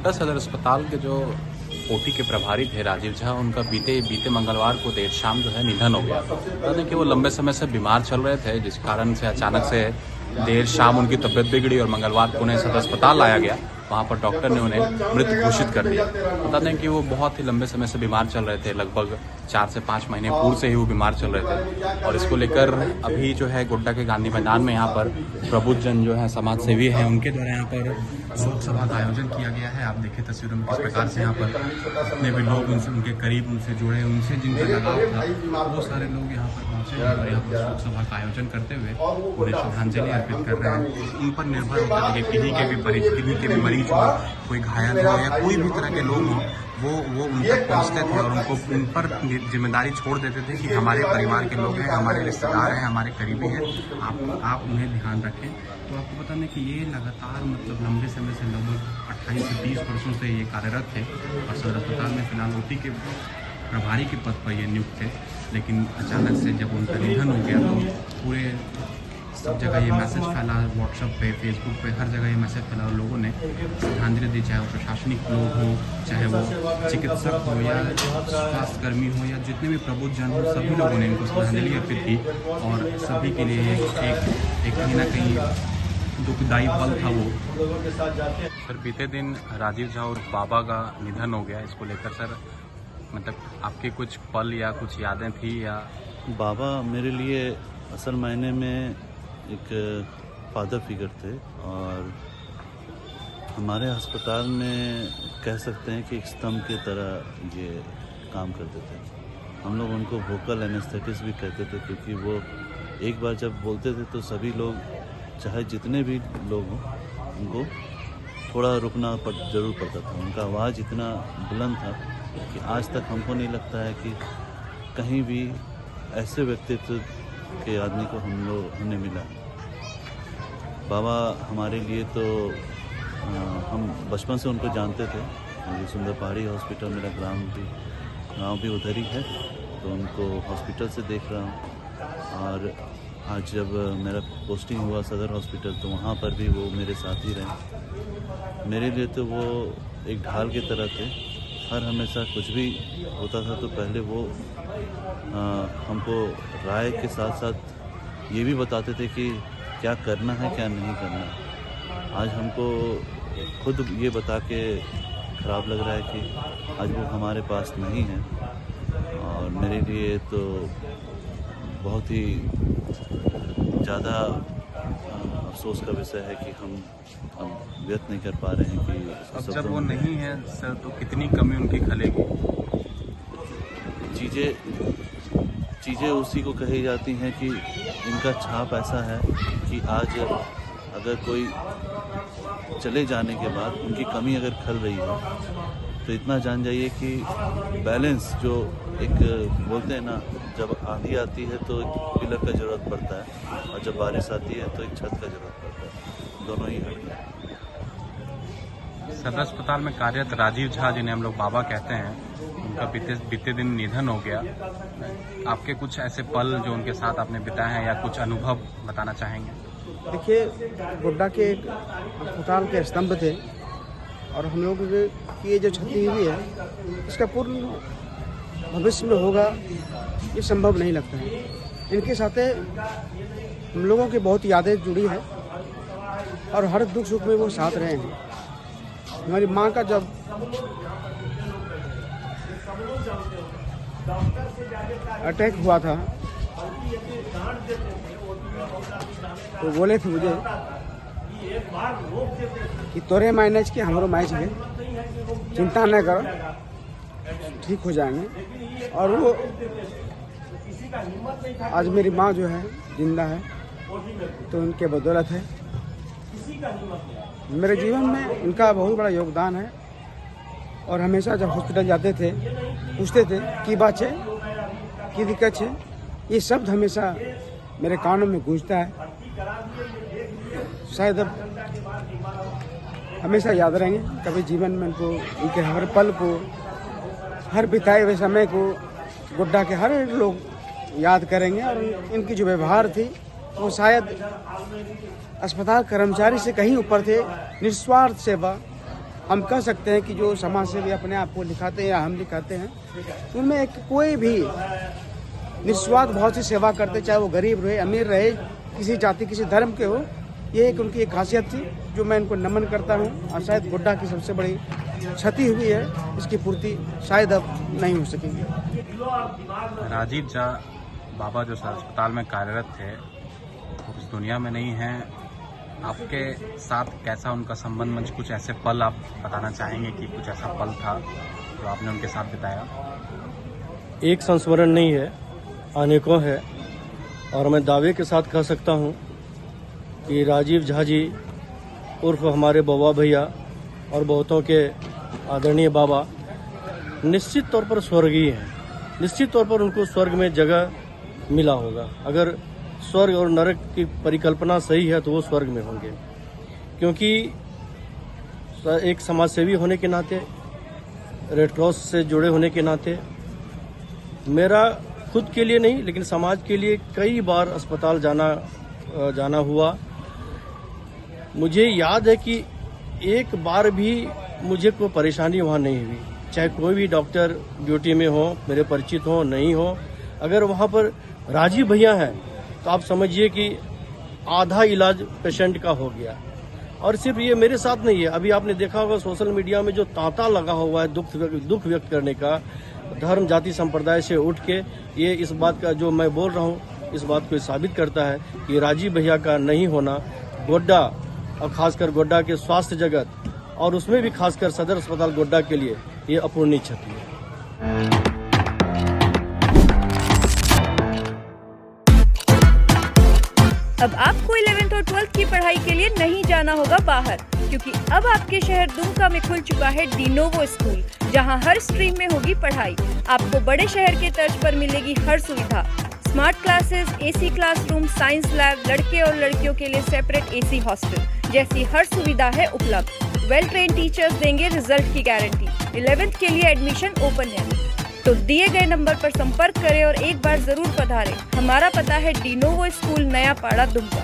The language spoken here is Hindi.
गोड्डा सदर अस्पताल के जो ओटी के प्रभारी थे राजीव झा, उनका बीते मंगलवार को देर शाम जो है निधन हो गया। बता दें कि वो लंबे समय से बीमार चल रहे थे, जिस कारण से अचानक से देर शाम उनकी तबीयत बिगड़ी और मंगलवार को उन्हें सदर अस्पताल लाया गया। वहाँ पर डॉक्टर ने उन्हें मृत घोषित कर दिया। बता दें कि वो बहुत ही लंबे समय से बीमार चल रहे थे, लगभग 4 से 5 महीने पूर्व से ही वो बीमार चल रहे थे। और इसको लेकर अभी जो है गोड्डा के गांधी मैदान में यहाँ पर प्रबुद्ध जन जो है समाज सेवी हैं, उनके द्वारा यहाँ पर शोक सभा का आयोजन किया गया है। आप देखिए तस्वीरों में किस प्रकार से यहाँ पर जितने भी लोग उनसे, उनके करीब, उनसे जुड़े, उनसे जिनका लगाव था, वो सारे लोग यहाँ पर पहुँचे और यहाँ पर शोक सभा का आयोजन करते हुए उन्हें श्रद्धांजलि अर्पित कर रहे हैं। उन पर निर्भर होता है कि किन्हीं के भी मरीज हो, कोई घायल हो या कोई भी तरह के लोग हों, वो उन तक पहुँचते थे और उनको उन पर जिम्मेदारी छोड़ देते थे कि हमारे परिवार के लोग हैं, हमारे रिश्तेदार हैं, हमारे करीबी हैं, आप उन्हें ध्यान रखें। तो आपको बता दें कि ये लगातार मतलब लंबे समय से, लगभग 28 से 30 वर्षों से ये कार्यरत थे और सदर अस्पताल में फिलहाल ओटी के प्रभारी के पद पर ये नियुक्त थे। लेकिन अचानक से जब उनका निधन हो गया तो पूरे सब जगह ये मैसेज फैला, व्हाट्सएप पे, फेसबुक पे, हर जगह ये मैसेज फैला और लोगों ने श्रद्धांजलि दी, चाहे वो प्रशासनिक लोग हों, चाहे वो चिकित्सक हो या स्वास्थ्यकर्मी हो या जितने भी प्रबुद्ध जन हो, सभी लोगों ने इनको श्रद्धांजलि अर्पित की। और सभी के लिए एक कहीं ना कहीं दुखदायी पल था वो। सर, बीते दिन राजीव झा और बाबा का निधन हो गया, इसको लेकर सर मतलब आपके कुछ पल या कुछ यादें थी? या बाबा मेरे लिए असल मायने में एक फादर फिगर थे और हमारे अस्पताल में कह सकते हैं कि एक स्तंभ की तरह ये काम करते थे। हम लोग उनको वोकल एनेस्थेटिस्ट भी कहते थे, क्योंकि वो एक बार जब बोलते थे तो सभी लोग, चाहे जितने भी लोग हों, उनको थोड़ा रुकना जरूर पड़ता था। उनका आवाज़ इतना बुलंद था कि आज तक हमको नहीं लगता है कि कहीं भी ऐसे व्यक्तित्व के आदमी को हमने मिला। बाबा हमारे लिए तो हम बचपन से उनको जानते थे। ये सुंदर पहाड़ी हॉस्पिटल, मेरा गांव भी उधर ही है, तो उनको हॉस्पिटल से देख रहा हूँ। और आज जब मेरा पोस्टिंग हुआ सदर हॉस्पिटल, तो वहाँ पर भी वो मेरे साथ ही रहे। मेरे लिए तो वो एक ढाल की तरह थे। हर हमेशा कुछ भी होता था तो पहले वो हमको राय के साथ साथ ये भी बताते थे कि क्या करना है, क्या नहीं करना है। आज हमको खुद ये बता के ख़राब लग रहा है कि आज वो हमारे पास नहीं है। और मेरे लिए तो बहुत ही ज़्यादा अफसोस का विषय है कि हम व्यक्त नहीं कर पा रहे हैं कि अब जब वो नहीं है सर, तो कितनी कमी उनकी खलेगी? चीज़ें उसी को कही जाती हैं कि इनका छाप ऐसा है कि आज अगर कोई चले जाने के बाद उनकी कमी अगर खल रही है तो इतना जान जाइए कि बैलेंस, जो एक बोलते हैं ना, जब आंधी आती है तो एक पिलर का ज़रूरत पड़ता है और जब बारिश आती है तो एक छत का ज़रूरत पड़ता है। दोनों ही हट गए। सदर अस्पताल में कार्यरत राजीव झा, जिन्हें हम लोग बाबा कहते हैं, उनका बीते दिन निधन हो गया। आपके कुछ ऐसे पल जो उनके साथ आपने बिताए हैं या कुछ अनुभव बताना चाहेंगे? देखिए, गोड्डा के अस्पताल के स्तंभ थे और हम लोग की ये जो क्षति हुई है, इसका पूर्ण भविष्य में होगा ये संभव नहीं लगता है। इनके साथ हम लोगों की बहुत यादें जुड़ी हैं और हर दुख सुख में वो साथ रहे हैं। हमारी माँ का जब अटैक हुआ था तो बोले थे मुझे कि तोरे मैनेज के हमारो मैच है, चिंता न करो, ठीक हो जाएंगे। और वो आज मेरी माँ जो है जिंदा है, तो उनके बदौलत है। मेरे जीवन में इनका बहुत बड़ा योगदान है। और हमेशा जब हॉस्पिटल जाते थे पूछते थे की बात है, की दिक्कत है, ये शब्द हमेशा मेरे कानों में गूंजता है। शायद अब हमेशा याद रहेंगे। कभी जीवन में उनको, उनके हर पल को, हर बिताए हुए समय को गोड्डा के हर लोग याद करेंगे। और इनकी जो व्यवहार थी वो शायद अस्पताल कर्मचारी से कहीं ऊपर थे। निस्वार्थ सेवा, हम कह सकते हैं कि जो समाज सेवी अपने आप को लिखाते हैं या हम लिखाते हैं, उनमें एक कोई भी निस्वार्थ भाव से सेवा करते, चाहे वो गरीब रहे, अमीर रहे, किसी जाति किसी धर्म के हो। ये एक उनकी एक खासियत थी जो मैं इनको नमन करता हूँ। और शायद गोड्डा की सबसे बड़ी क्षति हुई है, इसकी पूर्ति शायद अब नहीं हो सकेगी। राजीव झा बाबा जो अस्पताल में कार्यरत थे वो इस दुनिया में नहीं है। आपके साथ कैसा उनका संबंध, मंच कुछ ऐसे पल आप बताना चाहेंगे कि कुछ ऐसा पल था जो आपने उनके साथ बिताया? एक संस्मरण नहीं है, अनेकों है। और मैं दावे के साथ कह सकता हूँ कि राजीव झा जी उर्फ हमारे बउआ भैया और बहुतों के आदरणीय बाबा निश्चित तौर पर स्वर्गीय हैं। निश्चित तौर पर उनको स्वर्ग में जगह मिला होगा। अगर स्वर्ग और नरक की परिकल्पना सही है तो वो स्वर्ग में होंगे, क्योंकि एक समाजसेवी होने के नाते, रेड क्रॉस से जुड़े होने के नाते, मेरा खुद के लिए नहीं लेकिन समाज के लिए कई बार अस्पताल जाना हुआ। मुझे याद है कि एक बार भी मुझे कोई परेशानी वहाँ नहीं हुई, चाहे कोई भी डॉक्टर ड्यूटी में हो, मेरे परिचित हो नहीं हो। अगर वहाँ पर राजीव भैया हैं तो आप समझिए कि आधा इलाज पेशेंट का हो गया। और सिर्फ ये मेरे साथ नहीं है, अभी आपने देखा होगा सोशल मीडिया में जो तांता लगा हुआ है दुख व्यक्त करने का, धर्म जाति संप्रदाय से उठ के, ये इस बात का जो मैं बोल रहा हूँ इस बात को साबित करता है कि राजीव भैया का नहीं होना गोड्डा और खासकर गोड्डा के स्वास्थ्य जगत और उसमें भी खासकर सदर अस्पताल गोड्डा के लिए ये अपूर्णीय क्षति है। अब आपको 11th और 12th की पढ़ाई के लिए नहीं जाना होगा बाहर, क्योंकि अब आपके शहर दुमका में खुल चुका है डिनोवो स्कूल, जहां हर स्ट्रीम में होगी पढ़ाई। आपको बड़े शहर के तर्ज पर मिलेगी हर सुविधा, smart classes, AC classroom, science lab, लड़के और लड़कियों के लिए सेपरेट एसी हॉस्टल जैसी हर सुविधा है उपलब्ध। वेल ट्रेन टीचर्स देंगे रिजल्ट की गारंटी। 11th के लिए एडमिशन ओपन है, तो दिए गए नंबर पर संपर्क करें और एक बार जरूर पधारें। हमारा पता है डिनोवो स्कूल, नया पाड़ा, दुमका।